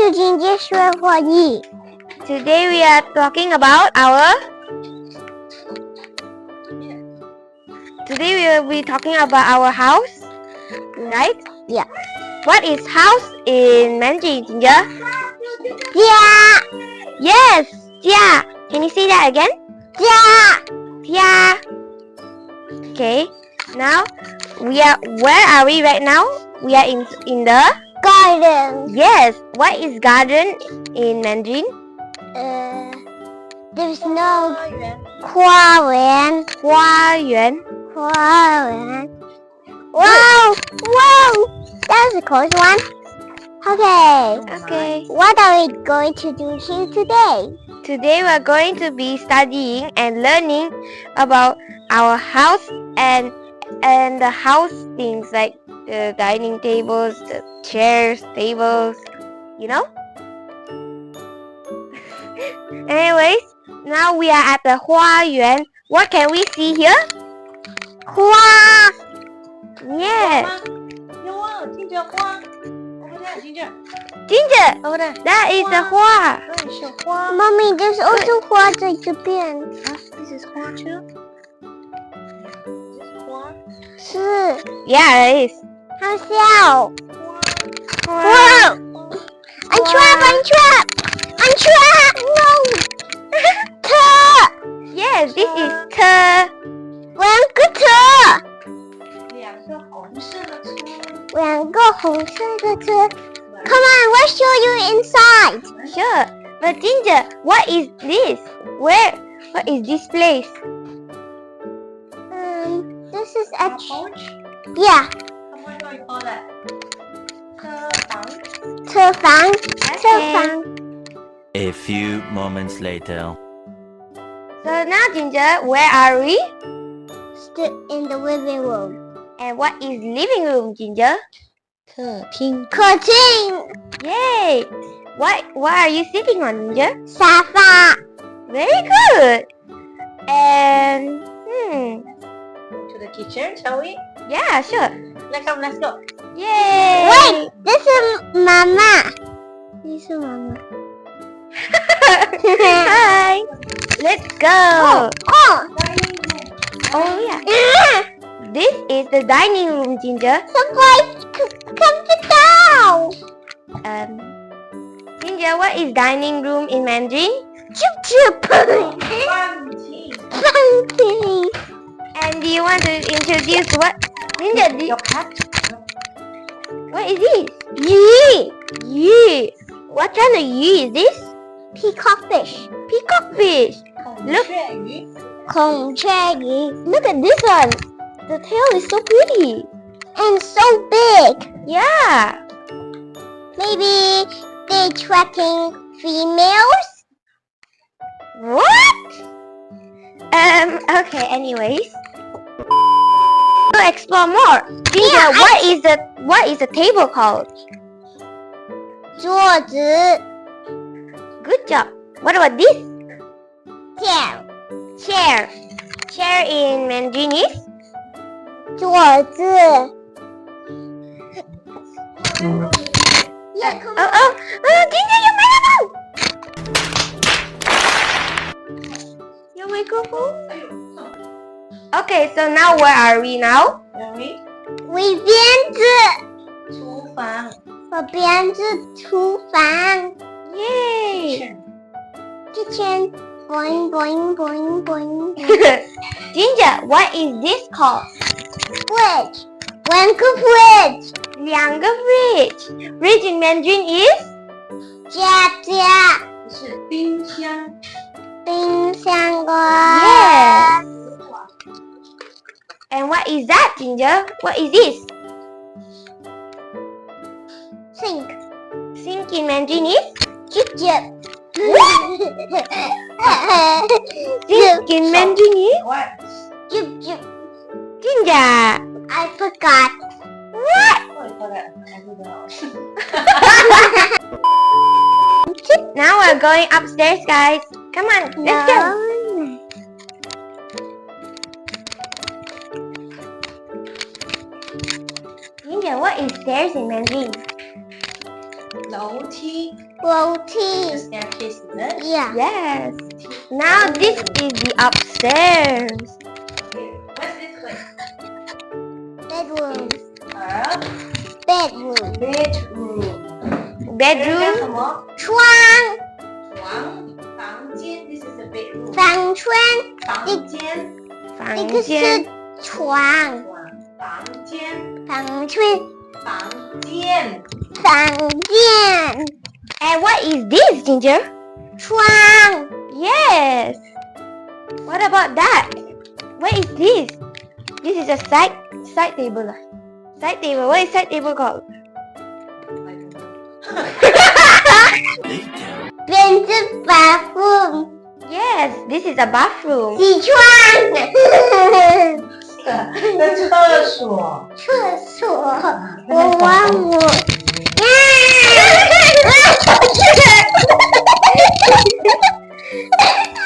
是今天说话语。 Today we are talking about our. Today we will be talking about our house, right? Yeah. What is house in Mandarin, Ginger? 家 Yes, yeah. Can you say that again? 家 Yeah. Okay. Now where are we right now? We are in the. garden. Yes. What is garden in Mandarin? There's no 花园花园. Wow, that's a close one. Okay, what are we going to do here today? Today we are going to be studying and learning about our house and the house things like the dining tables, the chairs, tables, you know? Anyways, now we are at the 花园. What can we see here? 花 Yes. Ginger, over there, Ginger. Ginger, Over there. that is the 花. 那是花。 Mommy, there's also 花在这边。 This is 花 too. This is 花。是 Yeah, it is. 好笑。花。 Whoa! I'm trapped! No! 车 Yes, this is 车. 两个车，两个红色的车。两个红色的车。Come on, let's show you inside. Sure. But Ginger, what is this? What is this place? This is a Porch? yeah, What do you call that? 车房。车房，车 Okay. 房。 A few moments later. So now, Ginger, where are we? Stood in the living room. And what is living room, Ginger? 客厅。客厅， Yay! What are you sitting on, Ginger? 沙发。 Very good. And To the kitchen, shall we? yeah, sure. Let's go. Yay! Wait, 这是妈妈。这是妈妈。 Hi. Let's go.哦 Oh yeah. This is the dining room, Ginger. 看不到。 Ginger, what is dining room in Mandarin? 就是饭饭厅。厅。 And do you want to introduce what? Ginger, Your cat. what is this? 鱼 Yu. What kind of yu is this?，peacock fish， Peacock fish. 孔雀鱼。孔雀鱼 Look at this one. The tail is so pretty.，and so big. Yeah. Maybe they're tracking females. What? Okay, anyways. We'll explore more. Ginger, Yeah, what is the table called? 桌子 Good job. What about this? ，chair Chair. Chair in Mandarin is? 桌子。Ginger, your microphone! Your microphone? Okay, so now where are we now? Shall we? 围鞭子，厨房。我鞭子厨房 Yay!，kitchen boing boing boing boing. Ginger, what is this called? Fridge，两个 fridge，两个 fridge. Fridge in Mandarin is? 家家是冰箱。冰箱个 Yes. And what is that, Ginger? What is this? sink Sink in Mandarin is? 接接。 Sink in Mandarin is? What? 接接 Ginger. I forgot. What? What do you call that? I don't know. Now we're going upstairs, guys. Come on, let's go. No. Ginger, what is stairs in Mandarin? 楼梯。Roti. The staircase, is it? Yeah. Yes. Now this is the upstairs. Okay. What's this place? Bedroom. A Bedroom. bedroom. Bedroom. 什么？床。床，房间。This is a bedroom. 房间。房间，这个是房间。床。房间，房间。房间。房间。 And what is this, Ginger? 床。 Yes. What about that? What is this? This is a side table. Side table. What is side table called? Later. 这是 bathroom. Yes, this is a bathroom. 洗床。在厕所。厕所。我忘我。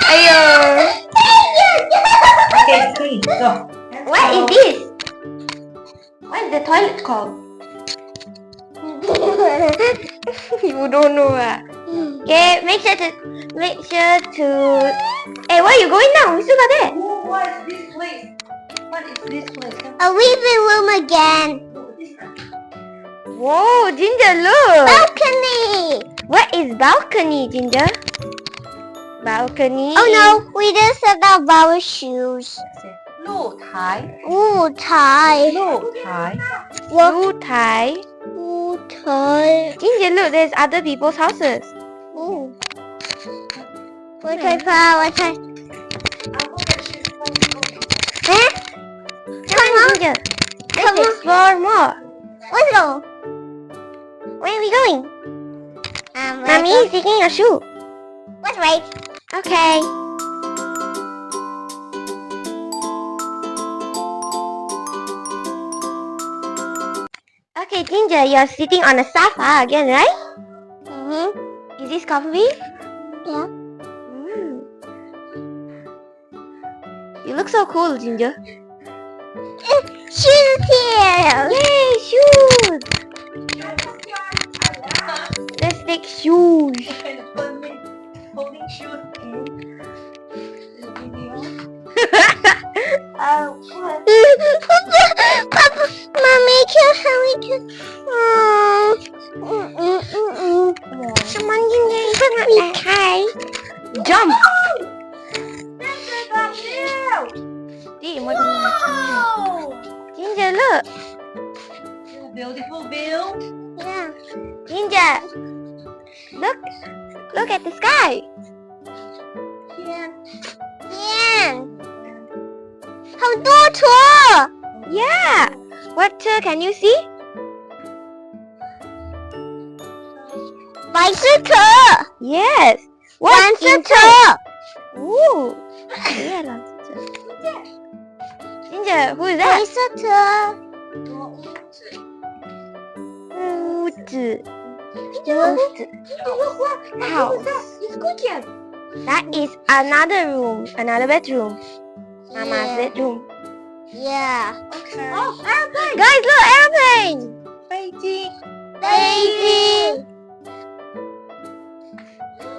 Ayo. Okay, clean. Go. What is this? What is the toilet called? You don't know. Okay, make sure to. Hey, where are you going now? We still got there. Oh, what is this place? What is this place? A living room again. Oh, this one. Whoa, Ginger, look. Balcony. What is balcony, Ginger? Balcony. Oh no, we just set up our shoes. 露台，舞台。露台。Blue tie. 舞台。 Ginger, look, there's other people's houses. Ooh. 我害怕，我害。Come on, Ginger. Let's explore more. Let's go. Where are we going? Mommy is taking your shoe. Let's wait. Okay. Okay, Ginger, you're sitting on a sofa again, right? Mm-hmm. Is this comfy? Yeah. You look so cool, Ginger. Shoes here. Yay, shoes! Let's take shoes. Holding shoes in the video. Papa, Mommy, can help me to... Come on, Ginger, okay. Jump! Wow! Ginger, look. Beautiful view. Yeah. Ginger, look at the sky. Yeah. Yeah. 好多车 Yeah. What can you see? 白色车 Yes. 蓝 What 色 is 车 that? Ooh. Yeah, Ginger, who is 白 that? 色车屋子 House. That is another room, another bedroom. Mama's Yeah. bedroom. Yeah. Okay. Oh, airplane. Guys, look, airplane. 飞机。 Baby.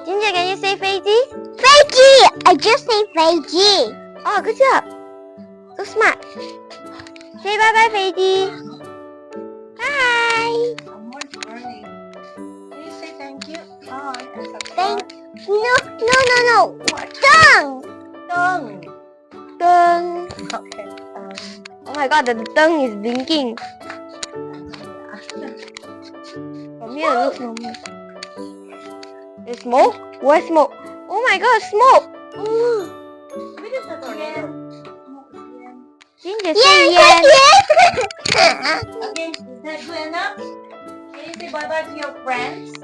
Ginger, can you say 飞机? 飞机 I just say 飞机 Oh, good job. So smart. Say bye-bye, 飞机. Bye. Someone's burning. Can you say thank you? Bye. And Thank subscribe. No 灯灯。 Deng. Okay. Oh my god, the deng is blinking. From here it looks normal. There's smoke? What smoke? Oh my god, smoke! What is a tornado? Ginger, say yes. Okay, is that good enough? Can you say bye-bye to your friends?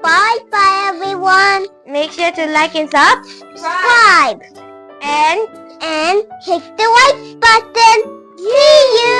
Bye bye everyone Make sure to like and subscribe. subscribe And and hit the like button see you